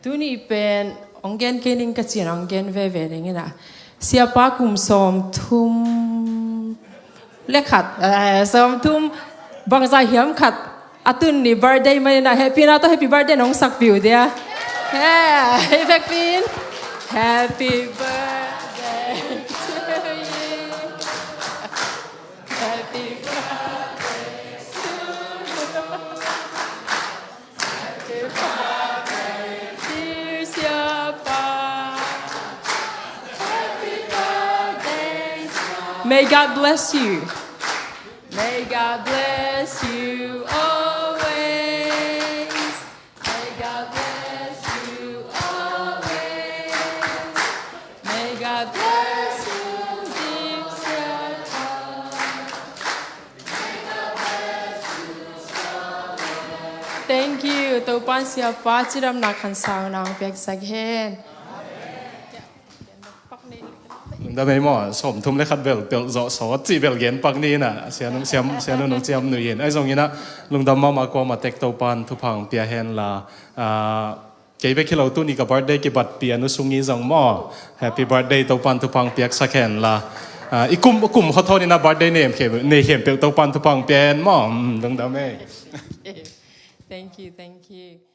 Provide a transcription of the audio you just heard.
ตัวนี้เป็นองเกนเกนิงกระจีนองเกนเวเวอย่างนี้นะเสียป้ากุมสมทุ่มเล็กขัดสมทุ่มบางใจเหี่ยมขัดอาตุนนี่บาร์เดย์ไม่นะแฮปปี้นะต้องแฮปปี้บาร์เดย์น้องสักบิวเดียเฮ้ยแฟกปิน Happy birthday to you Happy birthday to you Happy birthday dear เสียป้า Happy birthday May God bless you May God bless you always. May God bless you always. May God bless you, dear Siakhamkhual. May God bless you always. Thank you. ตัวป้านเสียป้าจิรำนักขันสาวนางเปียกสักเฮนได้ไหมหมอสมทุ่มเลยคัดเบลเปลโจสอจีเบลเย็นปักนี้น่ะเสียนุ่งเจียมหนุ่ยเย็นไอ้ตรงนี้นะลุงดำมากว่ามาเต็กตัวปันทุพังเปียเฮนละเกี่ยวกับที่เราตู้นี้กับบัตรเดย์กับบัตรเปียนุสุงี้จังหมอ Happy Birthday ตัวปันทุพังเปียกสักแห่งละอีกกลุ่มเขาโทษนี่นะบัตรเดย์เนี่ยเข็มเปลตัวปันทุพังเปียนหมอลุงดำเอง Thank you